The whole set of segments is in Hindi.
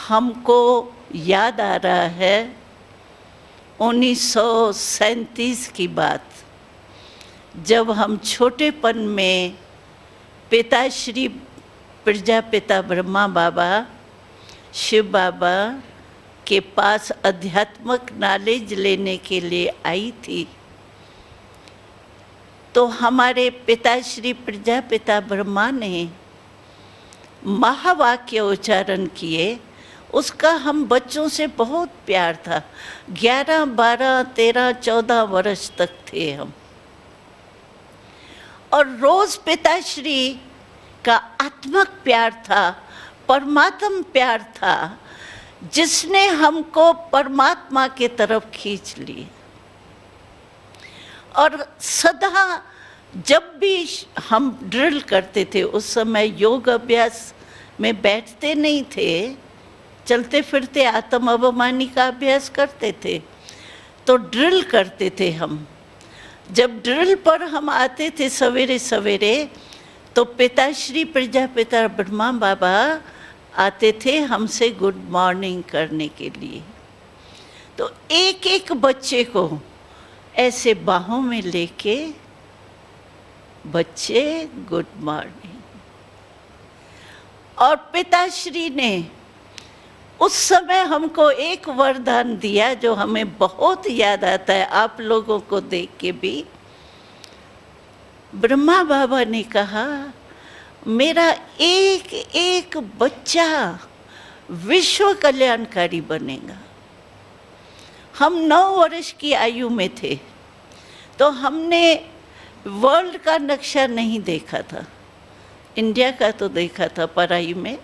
हमको याद आ रहा है 1937 की बात, जब हम छोटेपन में पिताश्री प्रजापिता ब्रह्मा बाबा, शिव बाबा के पास आध्यात्मिक नॉलेज लेने के लिए आई थी। तो हमारे पिताश्री प्रजापिता ब्रह्मा ने महावाक्य उच्चारण किए। उसका हम बच्चों से बहुत प्यार था। 11, 12, 13, 14 वर्ष तक थे हम, और रोज पिताश्री का आत्मिक प्यार था, परमात्मा प्यार था, जिसने हमको परमात्मा की तरफ खींच लिए। और सदा जब भी हम ड्रिल करते थे, उस समय योग अभ्यास में बैठते नहीं थे, चलते फिरते आत्म अभिमानी का अभ्यास करते थे। तो ड्रिल करते थे हम। जब ड्रिल पर हम आते थे सवेरे सवेरे, तो पिताश्री प्रजापिता ब्रह्मा बाबा आते थे हमसे गुड मॉर्निंग करने के लिए। तो एक एक बच्चे को ऐसे बाहों में लेके, बच्चे गुड मॉर्निंग। और पिताश्री ने उस समय हमको एक वरदान दिया जो हमें बहुत याद आता है, आप लोगों को देख के भी। ब्रह्मा बाबा ने कहा, मेरा एक एक बच्चा विश्व कल्याणकारी बनेगा। हम 9 वर्ष की आयु में थे, तो हमने वर्ल्ड का नक्शा नहीं देखा था, इंडिया का तो देखा था पढ़ाई में।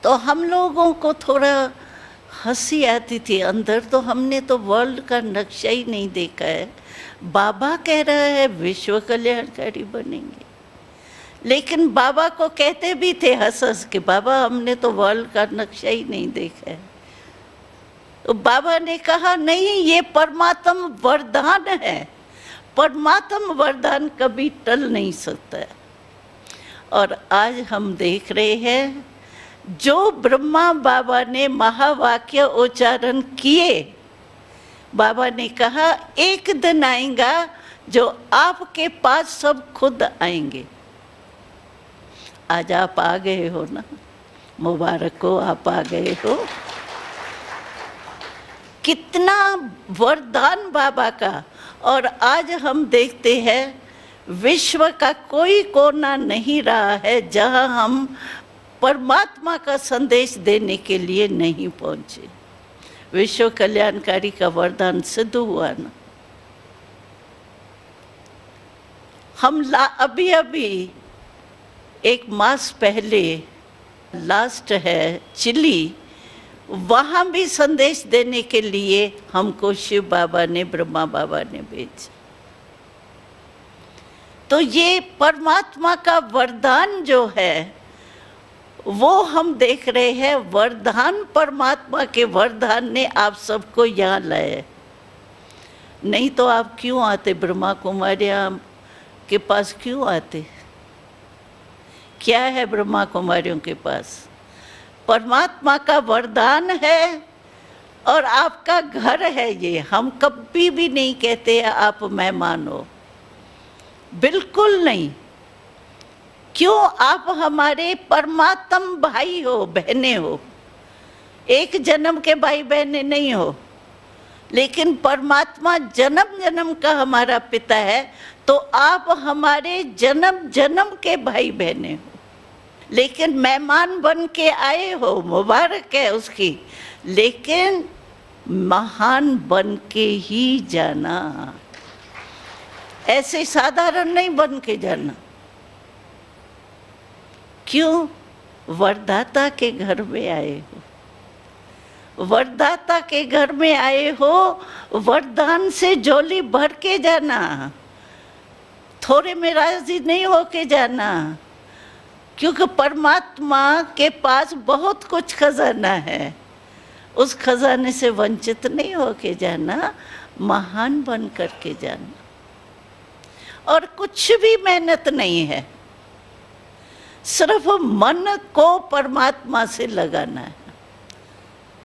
तो हम लोगों को थोड़ा हंसी आती थी अंदर, तो हमने तो वर्ल्ड का नक्शा ही नहीं देखा है। बाबा कह रहा है विश्व कल्याणकारी बनेंगे, लेकिन बाबा को कहते भी थे हंस हंस के, बाबा हमने तो वर्ल्ड का नक्शा ही नहीं देखा है। तो बाबा ने कहा, नहीं, ये परमात्मा वरदान है, परमात्मा वरदान कभी टल नहीं सकता है। और आज हम देख रहे हैं, जो ब्रह्मा बाबा ने महावाक्य उच्चारण किए, बाबा ने कहा एक दिन आएगा जो आपके पास सब खुद आएंगे। आज आप आ गए हो ना, मुबारक हो, आप आ गए हो। कितना वरदान बाबा का। और आज हम देखते हैं विश्व का कोई कोना नहीं रहा है जहां हम परमात्मा का संदेश देने के लिए नहीं पहुंचे। विश्व कल्याणकारी का वरदान सिद्ध हुआ ना। हम अभी अभी एक मास पहले, लास्ट है चिली, वहाँ भी संदेश देने के लिए हमको शिव बाबा ने, ब्रह्मा बाबा ने भेजा। तो ये परमात्मा का वरदान जो है वो हम देख रहे हैं। वरदान, परमात्मा के वरदान ने आप सबको यहाँ लाए। नहीं तो आप क्यों आते ब्रह्मा कुमारियाँ के पास, क्यों आते? क्या है ब्रह्मा कुमारियों के पास? परमात्मा का वरदान है और आपका घर है ये। हम कभी भी नहीं कहते आप मेहमान हो, बिल्कुल नहीं। क्यों? आप हमारे परमात्म भाई हो, बहने हो। एक जन्म के भाई बहने नहीं हो, लेकिन परमात्मा जन्म जन्म का हमारा पिता है। तो आप हमारे जन्म जन्म के भाई बहने हो, लेकिन मेहमान बन के आए हो, मुबारक है उसकी, लेकिन महान बन के ही जाना, ऐसे साधारण नहीं बन के जाना। क्यों? वरदाता के घर में आए हो, वरदाता के घर में आए हो, वरदान से झोली भर के जाना, थोड़े में राजी नहीं होके जाना। क्योंकि परमात्मा के पास बहुत कुछ खजाना है, उस खजाने से वंचित नहीं होके जाना, महान बन करके जाना। और कुछ भी मेहनत नहीं है, सिर्फ मन को परमात्मा से लगाना है।